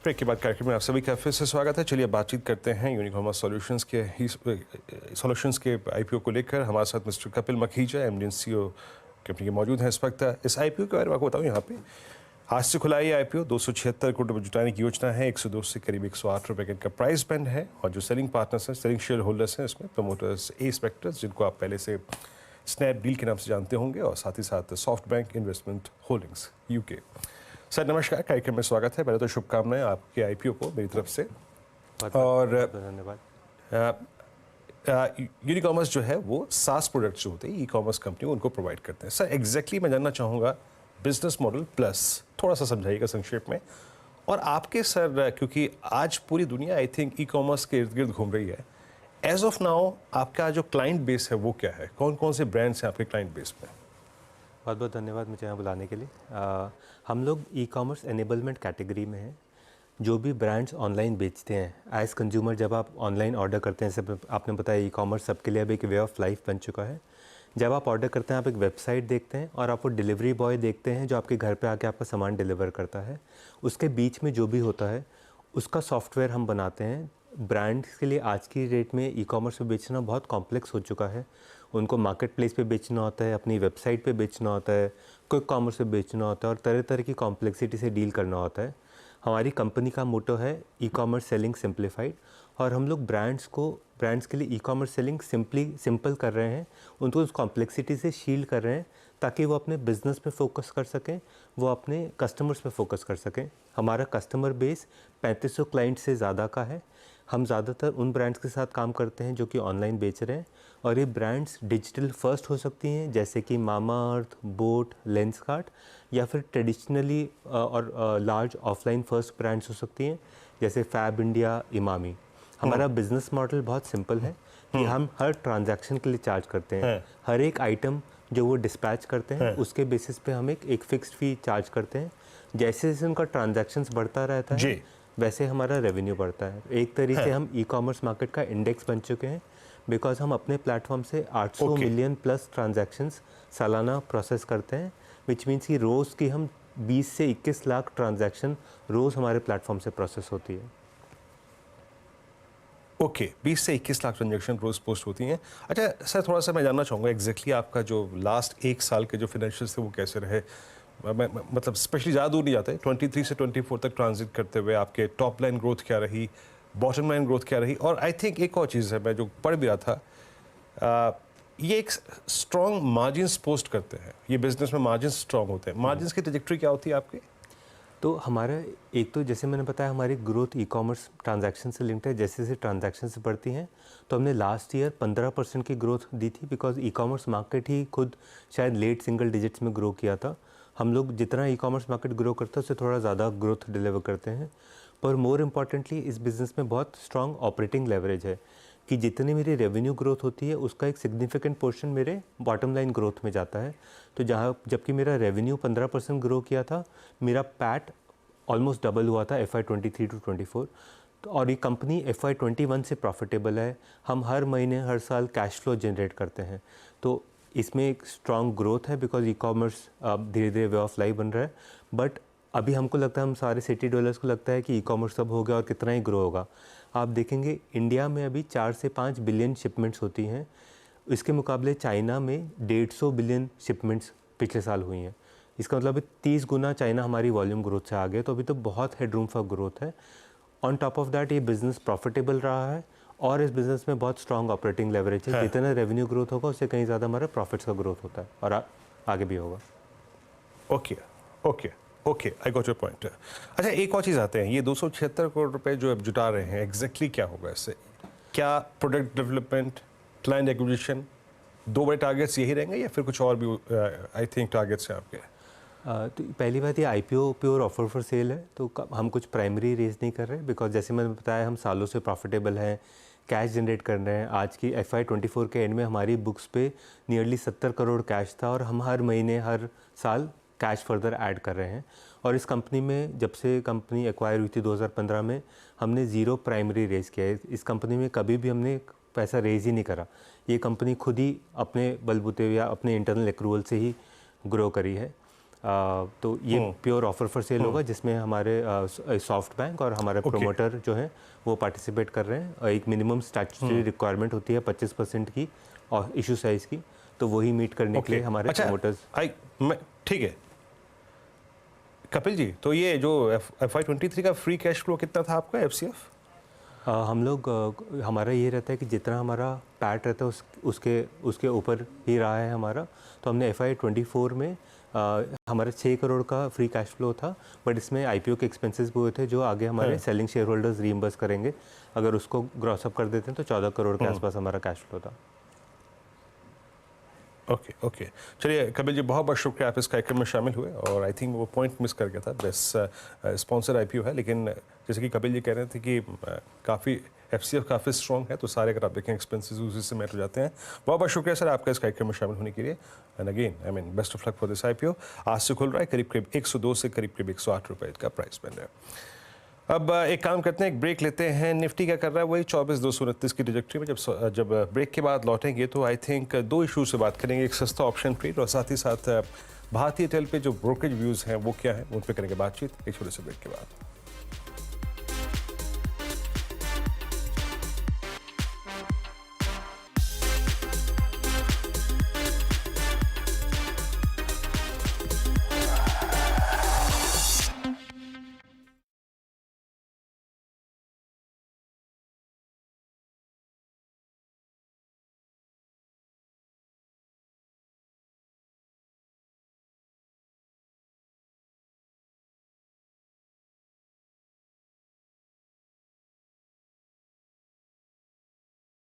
Break के बाद कार्यक्रम में आप सभी का फिर से स्वागत है। चलिए बातचीत करते हैं यूनिकॉमर्स सॉल्यूशंस के आईपीओ को लेकर। हमारे साथ mister Kapil Makhija, MD and CEO company के मौजूद हैं इस वक्त। इस आईपीओ के बारे में आपको बताऊँ, यहाँ पे आज से खुला ये आईपीओ 276 करोड़ रुपये जुटाने की योजना है। 102 से करीब 108 रुपये का प्राइस बैंड है और जो सेलिंग पार्टनर्स हैं, सेलिंग शेयर होल्डर्स हैं इसमें प्रमोटर्स ए स्पेक्टर्स, जिनको आप पहले से स्नैपडील के नाम से जानते होंगे, और साथ ही साथ soft bank investment holdings UK. Sir नमस्कार, कार्यक्रम में स्वागत है। पहले तो शुभकामनाएं आपके आईपीओ को मेरी तरफ से। और धन्यवाद। यूनिकॉमर्स जो है वो सास प्रोडक्ट्स जो होते हैं ई कॉमर्स कंपनी उनको प्रोवाइड करते हैं। सर एग्जैक्टली मैं जानना चाहूँगा बिजनेस मॉडल प्लस थोड़ा सा समझाइएगा संक्षेप में। और आपके सर, क्योंकि आज पूरी दुनिया आई थिंक ई कॉमर्स के इर्द गिर्द घूम रही है, एज ऑफ नाउ आपका जो क्लाइंट बेस है वो क्या है? कौन कौन से ब्रांड्स हैं आपके क्लाइंट बेस में? बहुत बहुत धन्यवाद मुझे यहाँ बुलाने के लिए। हम लोग ई कॉमर्स एनेबलमेंट कैटेगरी में हैं। जो भी ब्रांड्स ऑनलाइन बेचते हैं, एज कंज्यूमर जब आप ऑनलाइन ऑर्डर करते हैं, सब आपने बताया ई कॉमर्स सबके लिए अब एक वे ऑफ लाइफ बन चुका है। जब आप ऑर्डर करते हैं, आप एक वेबसाइट देखते हैं और आप वो डिलीवरी बॉय देखते हैं जो आपके घर पे आके आपका सामान डिलीवर करता है। उसके बीच में जो भी होता है उसका सॉफ्टवेयर हम बनाते हैं। ब्रांड्स के लिए आज की डेट में ई कॉमर्स पे बेचना बहुत कॉम्प्लेक्स हो चुका है। उनको मार्केट प्लेस पे बेचना होता है, अपनी वेबसाइट पे बेचना होता है, क्विक कॉमर्स पे बेचना होता है, और तरह तरह की कॉम्प्लेक्सिटी से डील करना होता है। हमारी कंपनी का मोटो है ई कॉमर्स सेलिंग सिंप्लीफाइड, और हम लोग ब्रांड्स के लिए ई कॉमर्स सेलिंग सिंपल कर रहे हैं, उनको उस कॉम्प्लेक्सिटी से शील्ड कर रहे हैं ताकि वो अपने बिजनेस पे फोकस कर सकें, वो अपने कस्टमर्स पे फोकस कर सकें। हमारा कस्टमर बेस 3500 क्लाइंट से ज़्यादा का है। हम ज़्यादातर उन ब्रांड्स के साथ काम करते हैं जो कि ऑनलाइन बेच रहे हैं, और ये ब्रांड्स डिजिटल फर्स्ट हो सकती हैं जैसे कि मामाअर्थ, बोट, लेंसकार्ट, या फिर ट्रेडिशनली और लार्ज ऑफलाइन फर्स्ट ब्रांड्स हो सकती हैं जैसे फैब इंडिया, इमामी। हमारा बिजनेस मॉडल बहुत सिंपल है कि हम हर ट्रांजैक्शन के लिए चार्ज करते हैं। हर एक आइटम जो वो डिस्पैच करते हैं उसके बेसिस पे हम एक फिक्स्ड फ़ी चार्ज करते हैं। जैसे जैसे उनका ट्रांजैक्शंस बढ़ता रहता है वैसे हमारा रेवेन्यू बढ़ता है। एक तरीके से हम ई कॉमर्स मार्केट का इंडेक्स बन चुके हैं, बिकॉज हम अपने प्लेटफॉर्म से 800 मिलियन प्लस ट्रांजैक्शंस सालाना प्रोसेस करते हैं, विच मीन्स कि रोज़ की हम 20 से 21 लाख ट्रांजैक्शन रोज़ हमारे प्लेटफॉर्म से प्रोसेस होती है। ओके, 20 से 21 लाख ट्रांजैक्शन रोज़ पोस्ट होती हैं। अच्छा सर, थोड़ा सा मैं जानना चाहूँगा एग्जैक्टली आपका जो लास्ट एक साल के जो फाइनेंशियल्स थे वो कैसे रहे? मतलब स्पेशली ज़्यादा दूर नहीं जाते, 23 से 24 तक ट्रांजिट करते हुए आपके टॉप लाइन ग्रोथ क्या रही, बॉटम लाइन ग्रोथ क्या रही? और आई थिंक एक और चीज़ है, मैं जो पढ़ भी रहा था, ये एक स्ट्रॉन्ग मार्जिन्स पोस्ट करते हैं, ये बिजनेस में मार्जिन्स स्ट्रॉन्ग होते हैं। मार्जिन्स की ट्रैजेक्टरी क्या होती है आपकी? तो हमारा एक तो जैसे मैंने बताया हमारी ग्रोथ ई कॉमर्स ट्रांजैक्शन से लिंक्ड है। जैसे जैसे ट्रांजैक्शन से बढ़ती हैं तो हमने लास्ट ईयर 15% की ग्रोथ दी थी, बिकॉज ई कॉमर्स मार्केट ही खुद शायद लेट सिंगल डिजिट्स में ग्रो किया था। हम लोग जितना ई कॉमर्स मार्केट ग्रो करता है उससे थोड़ा ज़्यादा ग्रोथ डिलीवर करते हैं। पर मोर इम्पॉर्टेंटली इस बिज़नेस में बहुत स्ट्रॉन्ग ऑपरेटिंग लेवरेज है कि जितनी मेरी रेवेन्यू ग्रोथ होती है उसका एक सिग्निफिकेंट पोर्शन मेरे बॉटम लाइन ग्रोथ में जाता है। तो जबकि मेरा रेवेन्यू 15% ग्रो किया था, मेरा पैट ऑलमोस्ट डबल हुआ था FY23 टू 24। तो और ये कंपनी FY21 से प्रॉफिटेबल है। हम हर महीने हर साल कैश फ्लो जनरेट करते हैं। तो इसमें एक स्ट्रॉन्ग ग्रोथ है बिकॉज ई कॉमर्स धीरे धीरे वे ऑफ लाइफ बन रहा है। बट अभी हमको लगता है, हम सारे सिटी डॉलर्स को लगता है कि ई कॉमर्स अब हो गया और कितना ही ग्रो होगा। आप देखेंगे इंडिया में अभी 4 से 5 बिलियन शिपमेंट्स होती हैं, इसके मुकाबले चाइना में 150 बिलियन शिपमेंट्स पिछले साल हुई हैं। इसका मतलब अभी 30 गुना चाइना हमारी वॉल्यूम ग्रोथ से आ गया। तो अभी तो बहुत हेडरूम फॉर ग्रोथ है। ऑन टॉप ऑफ दैट ये बिज़नेस प्रॉफिटेबल रहा है और इस बिज़नेस में बहुत स्ट्रॉन्ग ऑपरेटिंग लेवरेज है। जितना रेवेन्यू ग्रोथ होगा उससे कहीं ज़्यादा हमारा प्रॉफिट्स का ग्रोथ होता है और आगे भी होगा। Okay, I got your point. अच्छा, एक और चीज़ आते हैं, ये 276 करोड़ रुपए जो अब जुटा रहे हैं, एग्जैक्टली क्या होगा इससे? क्या प्रोडक्ट डेवलपमेंट, क्लाइंट एक्विजिशन, दो बड़े टारगेट्स यही रहेंगे या फिर कुछ और भी आई थिंक टारगेट्स हैं आपके? तो पहली बात, ये IPO pure offer for sale है, तो हम कुछ प्राइमरी रेज नहीं कर रहे, बिकॉज जैसे मैंने बताया हम सालों से प्रॉफिटेबल हैं, कैश जनरेट कर रहे हैं। आज की FY24 के एंड में हमारी बुक्स पे नियरली 70 करोड़ कैश था और हम हर महीने हर साल कैश फर्दर ऐड कर रहे हैं। और इस कंपनी में जब से कंपनी एक्वायर हुई थी 2015 में, हमने ज़ीरो प्राइमरी रेज किया है। इस कंपनी में कभी भी हमने पैसा रेज ही नहीं करा। ये कंपनी खुद ही अपने बलबूते या अपने इंटरनल एक्रूवल से ही ग्रो करी है। तो ये प्योर ऑफर फॉर सेल होगा जिसमें हमारे सॉफ्ट बैंक और हमारे प्रोमोटर जो हैं वो पार्टिसिपेट कर रहे हैं। एक मिनिमम स्टैट्यूटरी रिक्वायरमेंट होती है 25% की और इशू साइज़ की, तो वही मीट करने के लिए हमारे प्रोमोटर्स। ठीक है कपिल जी, तो ये जो FY23 का फ्री कैश फ्लो कितना था आपका FCF? हम लोग हमारा ये रहता है कि जितना हमारा पैट रहता है उसके ऊपर ही रहा है हमारा। तो हमने FY24 में हमारा 6 करोड़ का फ्री कैश फ्लो था, बट इसमें IPO के एक्सपेंसेस भी हुए थे जो आगे हमारे सेलिंग शेयर होल्डर्स रीइंबर्स करेंगे। अगर उसको ग्रॉस अप कर देते हैं तो 14 करोड़ के आसपास हमारा कैश फ्लो था। ओके चलिए कपिल जी, बहुत बहुत शुक्रिया आप इस कार्यक्रम में शामिल हुए। और आई थिंक वो पॉइंट मिस कर गया था, बेस्ट स्पॉन्सर IPO है, लेकिन जैसे कि कपिल जी कह रहे थे कि काफ़ी FCF काफ़ी स्ट्रॉन्ग है, तो सारे अगर आप देखें एक्सपेंसेस उसी से मैट हो जाते हैं। बहुत बहुत शुक्रिया सर आपका इस कार्यक्रम में शामिल होने के लिए। And again best of luck for this IPO। आज से खुल रहा है करीब 102 से करीब 108 रुपये का प्राइस बन रहा है। अब एक काम करते हैं, एक ब्रेक लेते हैं। निफ्टी क्या कर रहा है, वही 24,229 की ट्रैजेक्टरी में। जब ब्रेक के बाद लौटेंगे तो आई थिंक दो इशू से बात करेंगे, एक सस्ता ऑप्शन ट्रेड और साथ ही साथ भारतीय टेल पे जो ब्रोकरेज व्यूज़ हैं वो क्या है, उन पर करेंगे बातचीत एक छोटे से ब्रेक के बाद।